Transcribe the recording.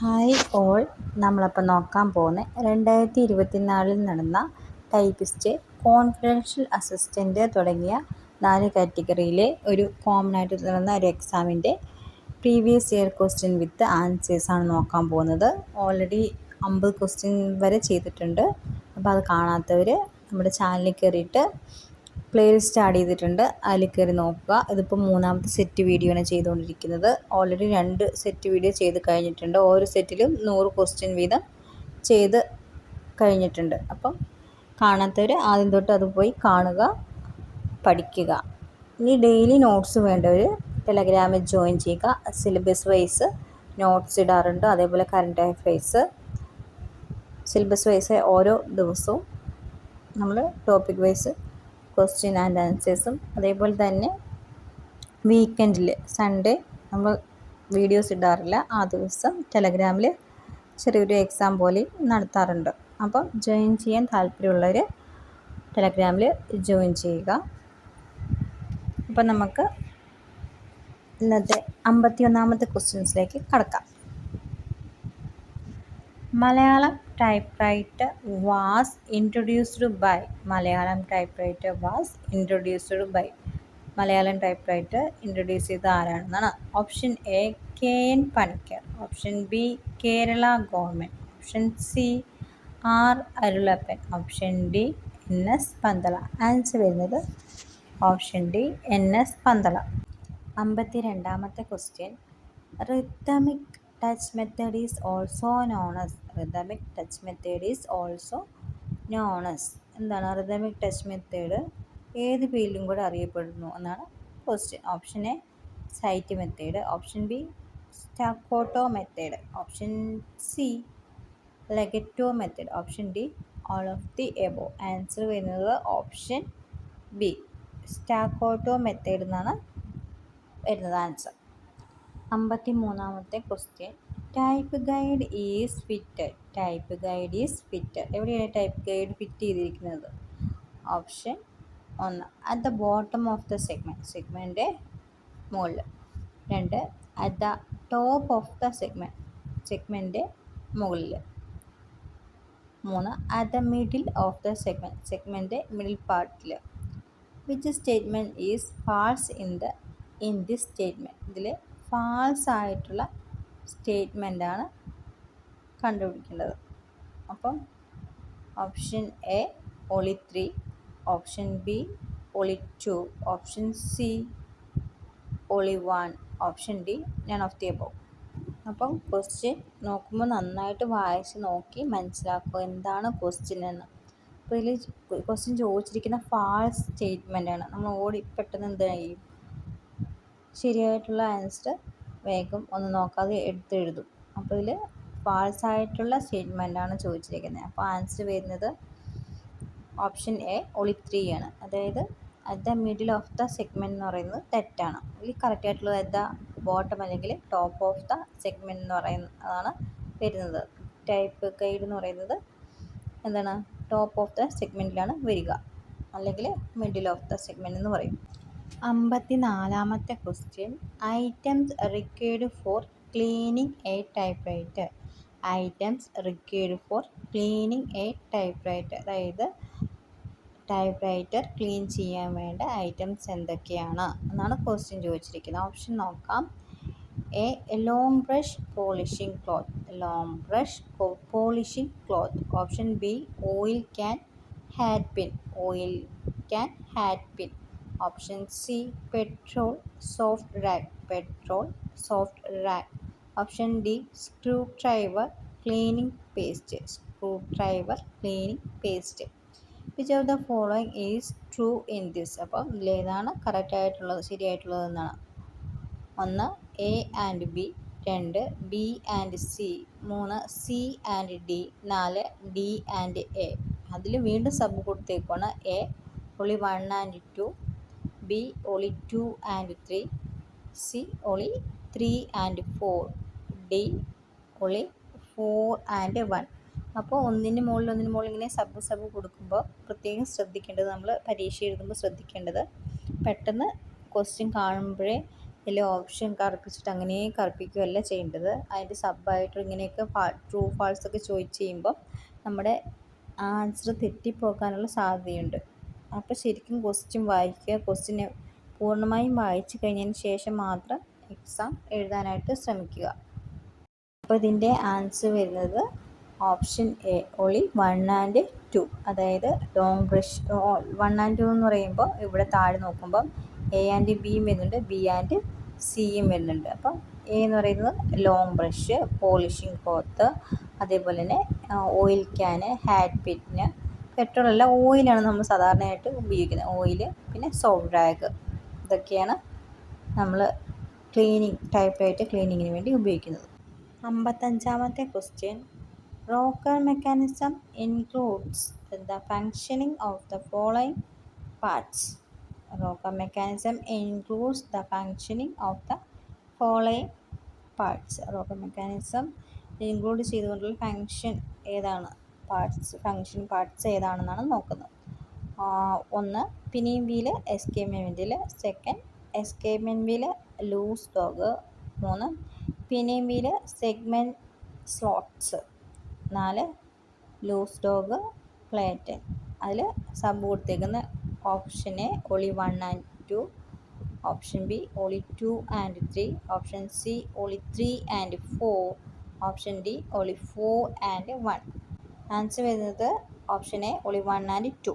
Hi all, നമ്മളപ്പോൾ നോക്കാൻ പോകുന്ന 2024 നടന്ന ടൈപ്പിസ്റ്റ്, കോൺഫിഡൻഷ്യൽ അസിസ്റ്റൻ്റ് തുടങ്ങിയ 4 കാറ്റഗറിയിലെ ഒരു കോമൺ ആയിട്ട് നടന്ന ഒരു എക്സാമിൻ്റെ പ്രീവിയസ് ഇയർ ക്വസ്റ്റ്യൻ വിത്ത് ആൻസേഴ്സാണ് നോക്കാൻ പോകുന്നത്. ഓൾറെഡി 50 ക്വസ്റ്റ്യൻ വരെ ചെയ്തിട്ടുണ്ട്. അപ്പോൾ അത് കാണാത്തവർ നമ്മുടെ ചാനലിൽ കയറിയിട്ട് പ്ലേലിസ്റ്റ് ആഡ് ചെയ്തിട്ടുണ്ട്, അതിൽ കയറി നോക്കുക. ഇതിപ്പോൾ 3ാമത്തെ സെറ്റ് വീഡിയോ ആണ് ചെയ്തുകൊണ്ടിരിക്കുന്നത്. ഓൾറെഡി 2 സെറ്റ് വീഡിയോ ചെയ്ത് കഴിഞ്ഞിട്ടുണ്ട്. ഓരോ സെറ്റിലും 100 ക്വസ്റ്റ്യൻ വീതം ചെയ്ത് കഴിഞ്ഞിട്ടുണ്ട്. അപ്പം കാണാത്തവർ ആദ്യം തൊട്ട് അത് പോയി കാണുക, പഠിക്കുക. ഇനി ഡെയിലി നോട്ട്സ് വേണ്ടവർ ടെലഗ്രാമിൽ ജോയിൻ ചെയ്യുക. സിലബസ് വൈസ് നോട്ട്സ് ഇടാറുണ്ട്. അതേപോലെ കറണ്ട് അഫയേഴ്സ് സിലബസ് വൈസ് ഓരോ ദിവസവും നമ്മൾ ടോപ്പിക് വൈസ് ക്വസ്റ്റ്യൻ ആൻഡ് ആൻസേഴ്സും, അതേപോലെ തന്നെ വീക്കെൻഡിൽ സൺഡേ നമ്മൾ വീഡിയോസ് ഇടാറില്ല. ആ ദിവസം ടെലഗ്രാമിൽ ചെറിയൊരു എക്സാം പോലെ നടത്താറുണ്ട്. അപ്പം ജോയിൻ ചെയ്യാൻ താല്പര്യമുള്ളവർ ടെലഗ്രാമിൽ ജോയിൻ ചെയ്യുക. അപ്പം നമുക്ക് ഇന്നത്തെ 51ാമത്തെ ക്വസ്റ്റ്യൻസിലേക്ക് കടക്കാം. Malayalam typewriter was introduced by. Malayalam typewriter was introduced by. Malayalam typewriter introduce ചെയ്ത ആരാണെന്നാണ്. Option A KN Panicker, option B Kerala government, option C R Arulappan, option D NS Panthala. Answer വരുന്നത് ഓപ്ഷൻ ഡി NS പന്തള. 52ാമത്തെ question. Rhythmic touch method is also known as. Rhythmic touch method is also known as. എന്താണ് rhythmic touch method? ഏത് പേരിലും കൂടെ അറിയപ്പെടുന്നു എന്നാണ് question. Option A site method, option B staccato method, option C legato method, option D all of the above. Answer വരുന്നത് option B staccato method എന്നാണ് വരുന്നത് answer. 53ാമത്തെ question. Type guide is fitted. Type guide is fitted. എവിടെയാണ് type guide fit ചെയ്തിരിക്കുന്നത്? Option 1 at the bottom of the segment, സെഗ്മെൻറ്റിൻ്റെ മുകളിൽ. 2 at the top of the segment, സെഗ്മെൻറ്റിൻ്റെ മുകളിൽ. 3 at the middle of the segment, സെഗ്മെൻറ്റിൻ്റെ middle പാർട്ടിൽ. Which statement is false in this statement? ഇതിൽ false ആയിട്ടുള്ള സ്റ്റേറ്റ്മെൻറ്റാണ് കണ്ടുപിടിക്കേണ്ടത്. അപ്പം option A only 3, option B only 2, option C only 1, option D none of the above. അപ്പം ക്വസ്റ്റ്യൻ നോക്കുമ്പോൾ നന്നായിട്ട് വായിച്ച് നോക്കി മനസ്സിലാക്കുക എന്താണ് ക്വസ്റ്റ്യൻ എന്ന്. അപ്പോൾ ഇതിൽ ക്വസ്റ്റ്യൻ ചോദിച്ചിരിക്കുന്ന ഫാൾസ് സ്റ്റേറ്റ്മെൻറ്റാണ്. നമ്മൾ പെട്ടെന്ന് എന്ത് ചെയ്യും? ശരിയായിട്ടുള്ള ആൻസർ വേഗം ഒന്ന് നോക്കാതെ എടുത്തെഴുതും. അപ്പോൾ ഇതിൽ ഫാൾസ് ആയിട്ടുള്ള സ്റ്റേറ്റ്മെൻറ്റാണ് ചോദിച്ചിരിക്കുന്നത്. അപ്പോൾ ആൻസർ വരുന്നത് ഓപ്ഷൻ എ only 3 ആണ്. അതായത് at the middle of the segment എന്ന് പറയുന്നത് തെറ്റാണ്. ഇതിൽ കറക്റ്റ് ആയിട്ടുള്ളത് അറ്റ് ദ ബോട്ടം അല്ലെങ്കിൽ ടോപ്പ് ഓഫ് ദ സെഗ്മെൻറ്റ് എന്ന് പറയുന്നതാണ് വരുന്നത്. ടൈപ്പ് ഗൈഡ് എന്ന് പറയുന്നത് എന്താണ്? ടോപ്പ് ഓഫ് ദ സെഗ്മെൻറ്റിലാണ് വരിക, അല്ലെങ്കിൽ മിഡിൽ ഓഫ് ദ സെഗ്മെൻറ്റ് എന്ന് പറയും. 54ാമത്തെ question. Items required for cleaning a typewriter. Items required for cleaning a typewriter. അതായത് ടൈപ്പ്റൈറ്റർ ക്ലീൻ ചെയ്യാൻ വേണ്ട ഐറ്റംസ് എന്തൊക്കെയാണ് എന്നാണ് ക്വസ്റ്റ്യൻ ചോദിച്ചിരിക്കുന്നത്. ഓപ്ഷൻ നോക്കാം. A long brush polishing cloth, long brush polishing cloth. Option B oil can hat pin, oil can hat pin. Option C petrol soft rag, petrol soft rag. Option D screwdriver cleaning paste, screwdriver cleaning paste. Which of the following is true in this? അപ്പം ഇതിലേതാണ് correct ആയിട്ടുള്ളത്, ശരിയായിട്ടുള്ളത് എന്നാണ്. 1 A and B, 2 B and C, 3 C and D, 4 D and A. അതിൽ വീണ്ടും sub കൊടുത്തേക്കാണ്. A only 1 and 2, B only 2 and 3, C only 3 and 4, D only 4 and 1. അപ്പോൾ ഒന്നിന് മുകളിൽ ഇങ്ങനെ സബ് കൊടുക്കുമ്പോൾ പ്രത്യേകം ശ്രദ്ധിക്കേണ്ടത്, നമ്മൾ പരീക്ഷ എഴുതുമ്പോൾ ശ്രദ്ധിക്കേണ്ടത്, പെട്ടെന്ന് ക്വസ്റ്റ്യൻ കാണുമ്പോഴേ ഇതിൽ ഓപ്ഷൻ കറുപ്പിച്ചിട്ട് അങ്ങനെ കറുപ്പിക്കുകയല്ല ചെയ്യേണ്ടത്. അതിൻ്റെ സബ്ബായിട്ട് ഇങ്ങനെയൊക്കെ ട്രൂ ഫാൾസ് ഒക്കെ ചോദിച്ച് ചെയ്യുമ്പോൾ നമ്മുടെ ആൻസർ തെറ്റിപ്പോകാനുള്ള സാധ്യതയുണ്ട്. അപ്പോൾ ശരിക്കും ക്വസ്റ്റ്യൻ വായിക്കുക. ക്വസ്റ്റ്യനെ പൂർണ്ണമായും വായിച്ചു കഴിഞ്ഞതിന് ശേഷം മാത്രം എക്സാം എഴുതാനായിട്ട് ശ്രമിക്കുക. അപ്പോൾ ഇതിൻ്റെ ആൻസർ വരുന്നത് ഓപ്ഷൻ എ, ഓളി 1 ആൻഡ് 2. അതായത് ലോങ് ബ്രഷ് 1 ആൻഡ് 2 എന്ന് പറയുമ്പോൾ ഇവിടെ താഴെ നോക്കുമ്പം എ ആൻഡ് ബിയും വരുന്നുണ്ട്, ബി ആൻഡ് സിയും വരുന്നുണ്ട്. അപ്പം എ എന്ന് പറയുന്നത് ലോങ് ബ്രഷ്, പോളിഷിംഗ് ക്ലോത്ത്, അതേപോലെ തന്നെ ഓയിൽ ക്യാന്, ഹാറ്റ് പിന്ന്, പെട്രോളല്ല ഓയിലാണ് നമ്മൾ സാധാരണയായിട്ട് ഉപയോഗിക്കുന്നത്. ഓയിൽ, പിന്നെ സോപ്പ് റാഗ്, ഇതൊക്കെയാണ് നമ്മൾ ടൈപ്പ് ക്ലീനിങ്ങിന് വേണ്ടി ഉപയോഗിക്കുന്നത്. 55ാമത്തെ question, rocker mechanism includes the functioning of the following parts. Rocker mechanism includes the functioning of the following parts. Rocker mechanism include ചെയ്തുകൊണ്ടുള്ള ഫങ്ഷൻ പാർട്സ് ഏതാണെന്നാണ് നോക്കുന്നത്. 1 pinion wheel, escapement wheel. 2 escapement wheel, loose dog. 3 pinion wheel, segment slots. 4 loose dog, platen. അതിൽ സബ് കൊടുത്തേക്കുന്ന option A only 1 and 2, option B only 2 and 3, option C only 3 and 4, option D only 4 and 1. Answer വരുന്നത് option A only 1 and 2.